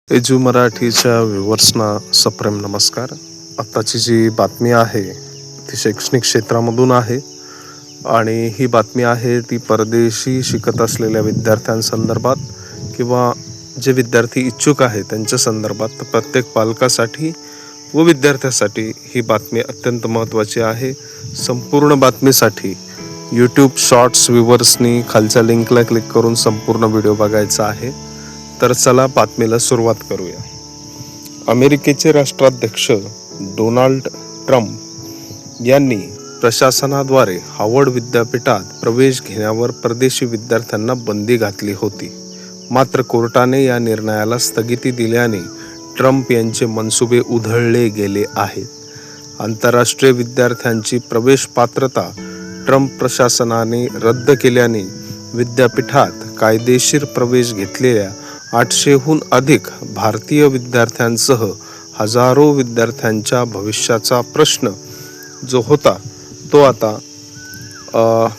Edu मराठीच्या व्ह्यूवर्सना सप्रेम नमस्कार. आत्ताची जी बातमी आहे ती शैक्षणिक क्षेत्रामधून आहे आणि ही बातमी आहे ती परदेशी शिकत असलेल्या विद्यार्थ्यांसंदर्भात किंवा जे विद्यार्थी इच्छुक आहे त्यांच्या संदर्भात. प्रत्येक पालकासाठी व विद्यार्थ्यासाठी ही बातमी अत्यंत महत्त्वाची आहे. संपूर्ण बातमीसाठी यूट्यूब शॉर्ट्स व्ह्यूवर्सनी खालच्या लिंकला क्लिक करून संपूर्ण व्हिडिओ बघायचा आहे. तर चला बातमीला सुरुवात करूया. अमेरिकेचे राष्ट्राध्यक्ष डोनाल्ड ट्रम्प यांनी प्रशासनाद्वारे हार्वर्ड विद्यापीठात प्रवेश घेण्यावर परदेशी विद्यार्थ्यांना बंदी घातली होती. मात्र कोर्टाने या निर्णयाला स्थगिती दिल्याने ट्रम्प यांचे मनसुबे उधळले गेले आहेत. आंतरराष्ट्रीय विद्यार्थ्यांची प्रवेश पात्रता ट्रम्प प्रशासनाने रद्द केल्याने विद्यापीठात कायदेशीर प्रवेश घेतलेल्या 800हून अधिक भारतीय विद्यार्थ्यांसह हजारो विद्यार्थ्यांच्या भविष्याचा प्रश्न जो होता तो आता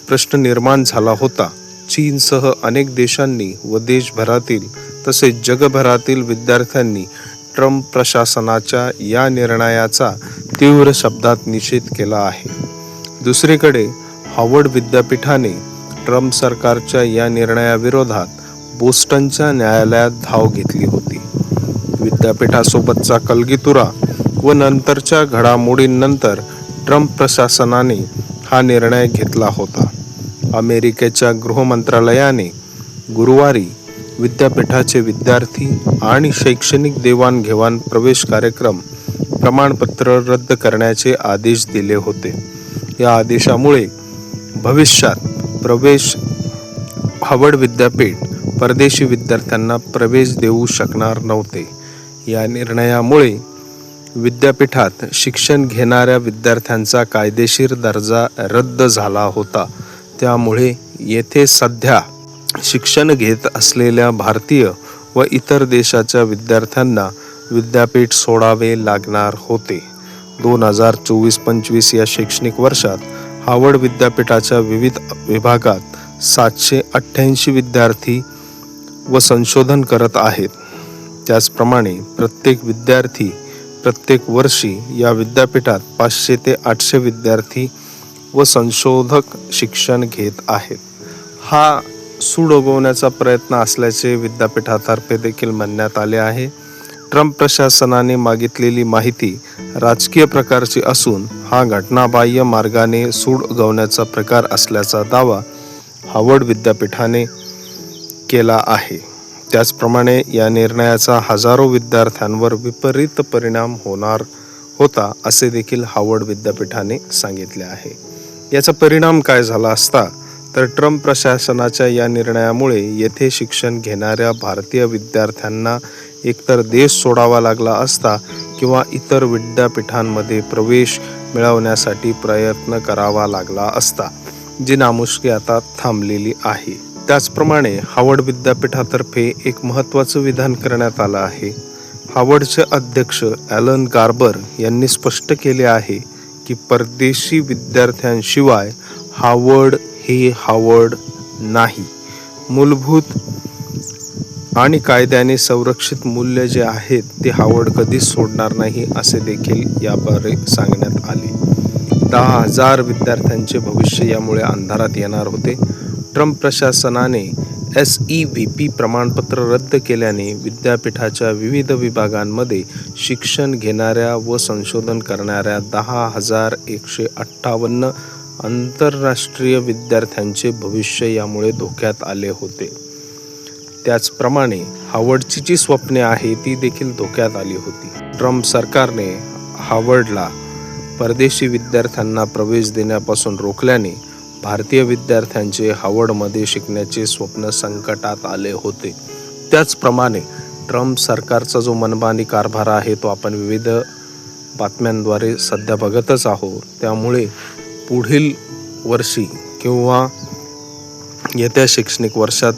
प्रश्न निर्माण झाला होता. चीनसह अनेक देशांनी व देशभरातील तसेच जगभरातील विद्यार्थ्यांनी ट्रम्प प्रशासनाच्या या निर्णयाचा तीव्र शब्दात निषेध केला आहे. दुसरीकडे हार्वर्ड विद्यापीठाने ट्रम्प सरकारच्या या निर्णयाविरोधात बोस्टनच्या न्यायालयात धाव घेतली होती. विद्यापीठासोबतचा कलगीतुरा व नंतरच्या घडामोडींनंतर ट्रम्प प्रशासनाने हा निर्णय घेतला होता. अमेरिकेच्या गृह मंत्रालयाने गुरुवारी विद्यापीठाचे विद्यार्थी आणि शैक्षणिक देवाणघेवाण प्रवेश कार्यक्रम प्रमाणपत्र रद्द करण्याचे आदेश दिले होते. या आदेशामुळे भविष्यात हार्वर्ड विद्यापीठ परदेशी विद्यार्थ्यांना प्रवेश देऊ शकणार नव्हते. या निर्णयामुळे विद्यापीठात शिक्षण घेणाऱ्या विद्यार्थ्यांचा कायदेशीर दर्जा रद्द झाला होता. त्यामुळे येथे सध्या शिक्षण घेत असलेल्या भारतीय व इतर देशाच्या विद्यार्थ्यांना विद्यापीठ सोडावे लागणार होते. 2024-25 या शैक्षणिक वर्षात हार्वर्ड विद्यापीठाच्या विविध विभागात 788 विद्यार्थी व संशोधन करत आहेत. त्याचप्रमाणे प्रत्येक विद्यार्थी प्रत्येक वर्षी या विद्यापीठात 500 ते 800 विद्यार्थी व संशोधक शिक्षण घेत आहेत. हा सूड उगवण्याचा प्रयत्न असल्याचे विद्यापीठातर्फे देखील म्हणण्यात आले आहे. ट्रम्प प्रशासनाने मागितलेली माहिती राजकीय प्रकारची असून हा घटनाबाह्य मार्गाने सूड उगवण्याचा प्रकार असल्याचा दावा हार्वर्ड विद्यापीठाने केला आहे. त्याचप्रमाणे या निर्णयाचा हजारो विद्यार्थ्यांवर विपरीत परिणाम होणार होता असे देखील हार्वर्ड विद्यापीठाने सांगितले आहे. याचा परिणाम काय झाला असता तर ट्रम्प प्रशासनाच्या या निर्णयामुळे येथे शिक्षण घेणाऱ्या भारतीय विद्यार्थ्यांना एकतर देश सोडावा लागला असता किंवा इतर विद्यापीठांमध्ये प्रवेश मिळवण्यासाठी प्रयत्न करावा लागला असता, जी नामुष्की आता थांबलेली आहे. त्याचप्रमाणे हार्वर्ड विद्यापीठातर्फे एक महत्त्वाचं विधान करण्यात आलं आहे. हार्वर्डचे अध्यक्ष ॲलन गार्बर यांनी स्पष्ट केले आहे की परदेशी विद्यार्थ्यांशिवाय हार्वर्ड हे हार्वर्ड नाही. मूलभूत आणि कायद्याने संरक्षित मूल्य जे आहेत ते हार्वर्ड कधीच सोडणार नाही असे देखील याद्वारे सांगण्यात आले. 10,000 विद्यार्थ्यांचे भविष्य यामुळे अंधारात येणार होते. ट्रम्प प्रशासनाने SEVP प्रमाणपत्र रद्द केल्याने विद्यापीठाच्या विविध विभागांमध्ये शिक्षण घेणाऱ्या व संशोधन करणाऱ्या 10,158 आंतरराष्ट्रीय विद्यार्थ्यांचे भविष्य यामुळे धोक्यात आले होते. त्याचप्रमाणे हार्वर्डची जी स्वप्ने आहे ती देखील धोक्यात आली होती. ट्रम्प सरकारने हार्वर्डला परदेशी विद्यार्थ्यांना प्रवेश देण्यापासून रोखल्याने भारतीय विद्यार्थ्यांचे हार्वर्डमध्ये शिकण्याचे स्वप्न संकटात आले होते. त्याचप्रमाणे ट्रम्प सरकारचा जो मनमानी कारभार आहे तो आपण विविध बातम्यांद्वारे सध्या बघतच आहोत. त्यामुळे पुढील वर्षी किंवा येत्या शैक्षणिक वर्षात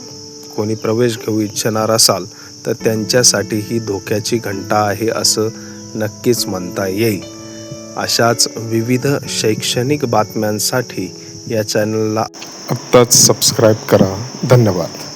कोणी प्रवेश घेऊ इच्छिणार असाल तर त्यांच्यासाठी ही धोक्याची घंटा आहे असं नक्कीच म्हणता येईल. अशाच विविध शैक्षणिक बातम्यांसाठी या चॅनलला आत्ताच सबस्क्राईब करा. धन्यवाद.